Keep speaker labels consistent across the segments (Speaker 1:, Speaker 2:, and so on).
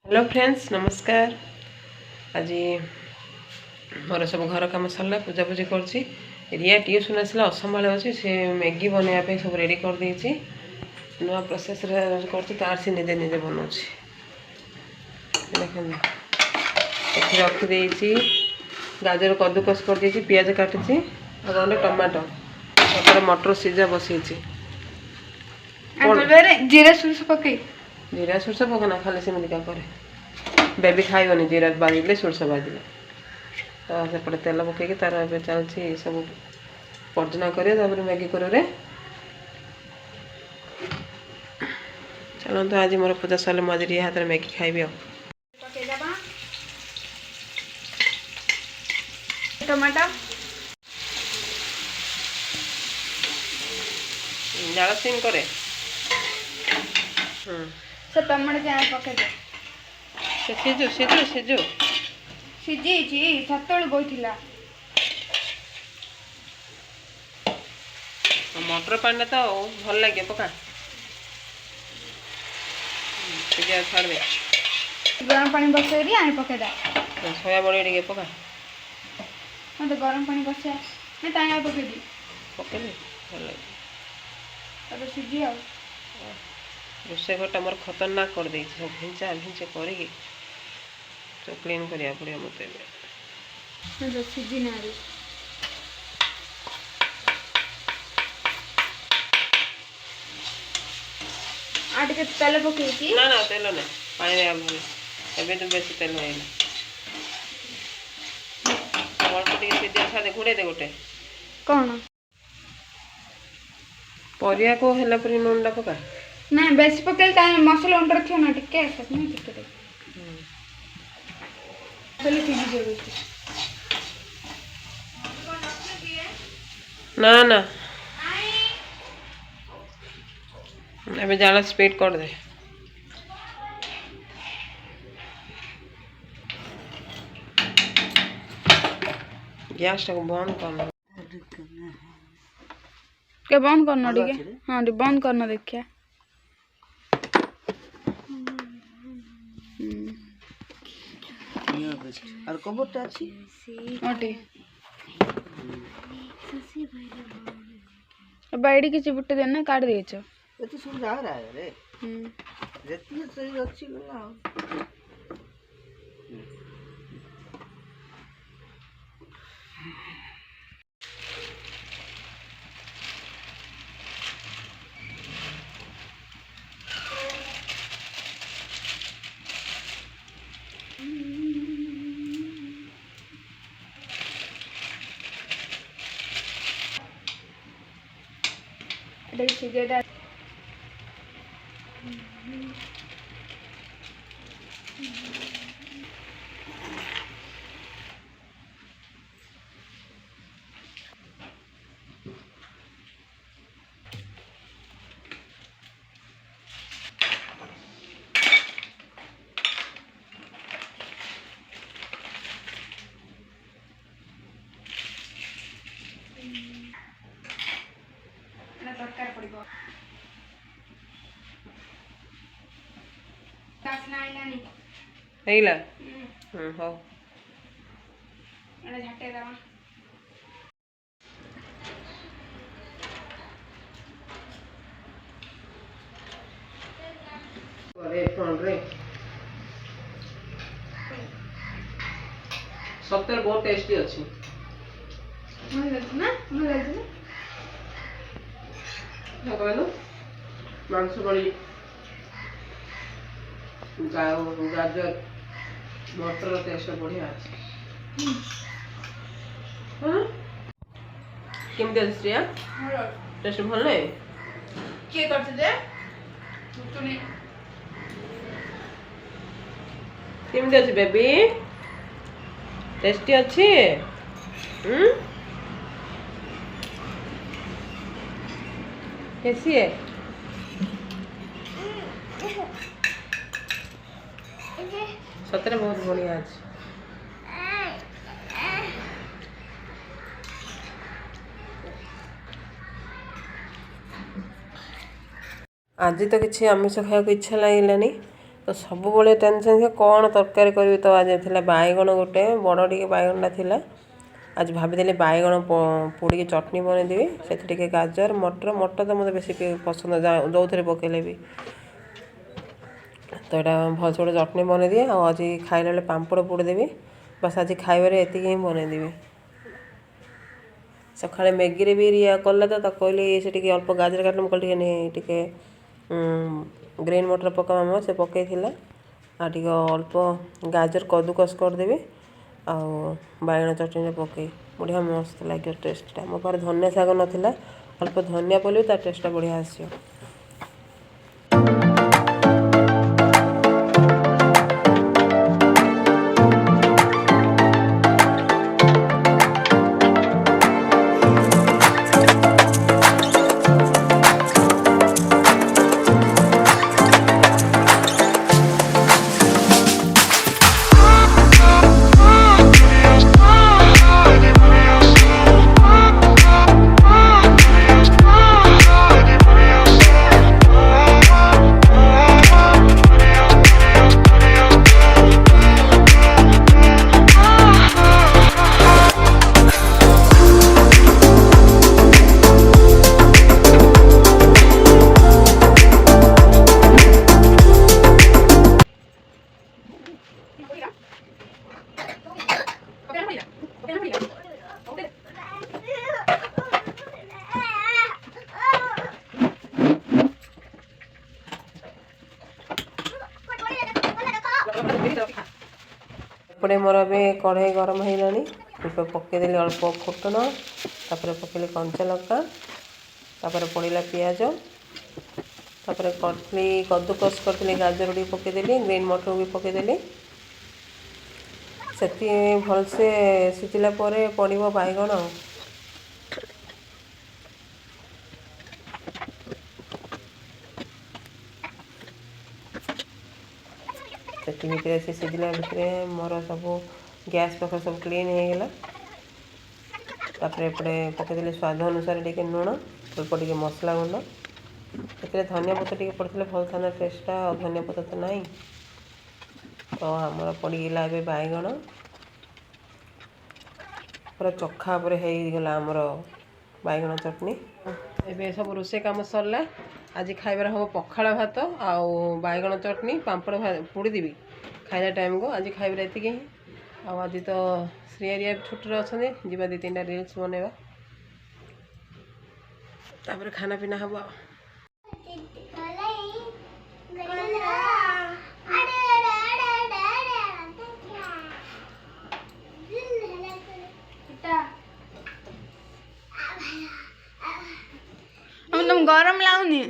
Speaker 1: Hello friends नमस्कार। आज मोर सब घर कम सरला पूजा पूजी करछि। रिया ट्यूशन आसला असंभाल अच्छी से मैगी बनवाई सब रेडी कर देछि। नुआ प्रोसेस कर तार से निजे निजे बनाऊँ देखिए रखी देछि। गाजर कद्दूकस कर देछि, पियाज काटिछि और टमाटो और मटर सीझा बसैछि।
Speaker 2: जीरा सोरस पकई
Speaker 1: जीरा सोरस पकना खाली सेमती क्या करे बेबी खाइबनी जीरा बाजिले सोरस बाजिले तो सेपटे तेल पकईकि तार ए चलती सब पर्जना कर मैगी कर चलते आज मोर पूजा सरले मुझे रिया हाथ में मैगी खाइबी।
Speaker 2: टमाटो
Speaker 1: जाल सीम करे
Speaker 2: से टमाटो जाए पके दे
Speaker 1: से सिझु सिझु सिझु
Speaker 2: सीझी सतल बोइथिला
Speaker 1: मटर पानी तो भल लगे पका सिझा छाड़ दे।
Speaker 2: गरम पानी बसई दी आने पके दे
Speaker 1: सोया बड़ी टे पका
Speaker 2: हाँ तो गरम पानी बसे मैं ताई पके दी
Speaker 1: पके भल लगे
Speaker 2: तब सीझी आ
Speaker 1: रोषे घरटा मोर खतरनाक कर दे सब भिंचा भिंचे कर क्लीन करिया पड़े मत
Speaker 2: सीझी ना आटे के तेल पके
Speaker 1: ना ना तेल ना पानी दे भल एबे तो बेसी तेल होइला अल्प टिके सीधा छाड़े घोड़े दे गोटे
Speaker 2: कौन
Speaker 1: परिया को हेला परी नून पका
Speaker 2: ना बेसी पके मसला अंडर रखियो ना टिके नहीं टिके पहले सीझी जरूर
Speaker 1: ना ना अबे जाला स्पीड कर दे गैस को बंद करना
Speaker 2: के बंद करना टिके हाँ टिके बंद करना देखिए
Speaker 3: আর কবরটা আছে
Speaker 2: ওটি বাইরে কিছু বুটে দেন না কাট দিয়েছো
Speaker 3: এত সুন্দর আর আয় রে যেতে সহি যাচ্ছি না
Speaker 2: सीधे दरकार पड़ो
Speaker 1: हेला हो
Speaker 2: झाटे दवा
Speaker 1: अरे फोन रे सत्तर बहुत टेस्टी अच्छी
Speaker 2: ना
Speaker 1: कहलु मांस बड़ी गाजर मटर टेस्ट बढ़िया अच्छे केमती अच्छी श्रेया टेस्ट भल नहीं
Speaker 2: किए करते
Speaker 1: केमती अच्छी बेबी टेस्टी अच्छी कैसी है सतरे बहुत बढ़िया अच्छी आज तो किसी आमिष खाया इच्छा लगे ତ ସବୁବେଳେ ଟେନସନ୍ ଯେ କ'ଣ ତରକାରୀ କରିବି। ତ ଆଜି ଥିଲା ବାଇଗଣ, ଗୋଟେ ବଡ଼ ଟିକେ ବାଇଗଣଟା ଥିଲା। ଆଜି ଭାବିଥିଲି ବାଇଗଣ ପୋଡ଼ିକି ଚଟଣି ବନେଇଦେବି। ସେଥିରେ ଟିକେ ଗାଜର, ମଟର ତ ମୋତେ ବେଶୀ ପସନ୍ଦ, ଯେଉଁଥିରେ ପକାଇଲେ ବି। ତ ଏଇଟା ଭଲସେ ଗୋଟେ ଚଟଣି ବନେଇଦିଏ। ଆଉ ଆଜି ଖାଇଲା ବେଳେ ପାମ୍ପଡ଼ ପୋଡ଼ିଦେବି। ବାସ୍ ଆଜି ଖାଇବାରେ ଏତିକି ହିଁ ବନେଇଦେବି। ସକାଳେ ମ୍ୟାଗିରେ ବି ରିଆ କଲା ତ ତାକୁ କହିଲି ସେ ଟିକେ ଅଳ୍ପ ଗାଜର କାଟିଲା। ମୁଁ କହିଲି ଟିକେ ଗ୍ରୀନ୍ ମଟର ପକା ମାମା, ସେ ପକାଇଥିଲା। ଆଉ ଟିକେ ଅଳ୍ପ ଗାଜର କଦୁକସ୍ କରିଦେବି ଆଉ ବାଇଗଣ ଚଟଣିରେ ପକାଇ, ବଢ଼ିଆ ମସ୍ତ ଲାଗିବ ଟେଷ୍ଟଟା। ମୋ ପାଖରେ ଧନିଆ ଶାଗ ନଥିଲା, ଅଳ୍ପ ଧନିଆ ପଡ଼ିଲେ ତା ଟେଷ୍ଟଟା ବଢ଼ିଆ ଆସିବ। ଏପଟେ ମୋର ଏବେ କଢ଼େଇ ଗରମ ହେଇଗଲାଣି। ପକାଇଦେଲି ଅଳ୍ପ ଫୁଟଣ, ତାପରେ ପକାଇଲି କଞ୍ଚା ଲଙ୍କା, ତାପରେ ପଡ଼ିଲା ପିଆଜ, ତାପରେ କରିଥିଲି କଦୁକସ୍ କରିଥିଲି ଗାଜର ଟିକେ ପକାଇଦେଲି, ଗ୍ରୀନ୍ ମଟର ବି ପକାଇଦେଲି। ସେଠି ଭଲସେ ସିଝିଲା ପରେ ପଡ଼ିବ ବାଇଗଣ। ସେଠି ଭିତରେ ସେ ସିଝିଲା ଭିତରେ ମୋର ସବୁ ଗ୍ୟାସ୍ ପାଖରେ ସବୁ କ୍ଲିନ୍ ହେଇଗଲା। ତାପରେ ଏପଟେ ପକାଇଦେଲି ସ୍ୱାଦ ଅନୁସାରେ ଟିକେ ଲୁଣ, ଅଳ୍ପ ଟିକେ ମସଲା ଗୁଣ୍ଡ। ସେଥିରେ ଧନିଆ ପତ୍ର ଟିକେ ପଡ଼ିଥିଲେ ଭଲ ଥାନ୍ତା ଟେଷ୍ଟଟା, ଆଉ ଧନିଆ ପତ୍ର ତ ନାହିଁ। ତ ଆମର ପଡ଼ିଗଲା ଏବେ ବାଇଗଣ, ପୁରା ଚୋଖା ଉପରେ ହେଇଗଲା ଆମର ବାଇଗଣ ଚଟଣି। ଏବେ ସବୁ ରୋଷେଇ କାମ ସରିଲା। ଆଜି ଖାଇବାର ହେବ ପଖାଳ ଭାତ ଆଉ ବାଇଗଣ ଚଟଣି, ପାମ୍ପଡ଼ ପୋଡ଼ିଦେବି ଖାଇଲା ଟାଇମ୍କୁ। ଆଜି ଖାଇବାରେ ଏତିକି ହିଁ। ଆଉ ଆଜି ତ ଶ୍ରେୟା ଛୁଟିରେ ଅଛନ୍ତି, ଯିବା 2-3ଟା ରିଲ୍ସ ବନେଇବା, ତାପରେ ଖାନା ପିନା ହେବ।
Speaker 2: तुम गरम लाउनी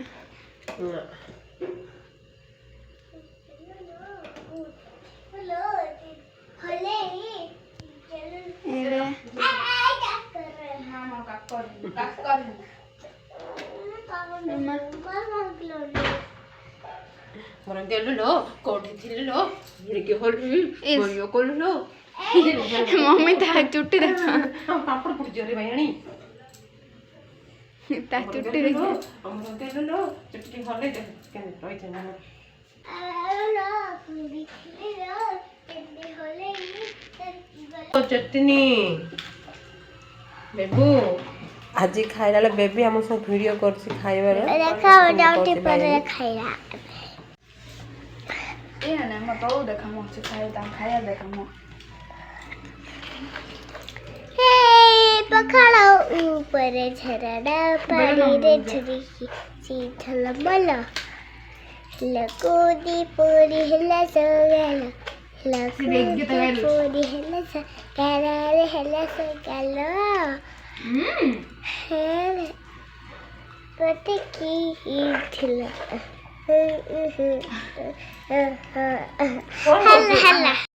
Speaker 2: मम्मी ता चुट्टी देखा
Speaker 1: पापड़ पुड़ी जोरे भाई
Speaker 2: ता चुट्टी देखा
Speaker 1: चुट्टी हले दे केन रही छे ना चटनी बेबू आज खाइला ले बेबी हम सब वीडियो करछि खाइबार
Speaker 2: देखा डाउटी पर खाइला ए ना म तो देखा म से खाइ ता खाया देखा म हे पखाड़ा ऊपर झरड़ा पानी रे झरी शीतल मला लकोदी पूरी हला सोगला लकोदी पूरी हला सोगला रे हला सोगला है पता की थिला हला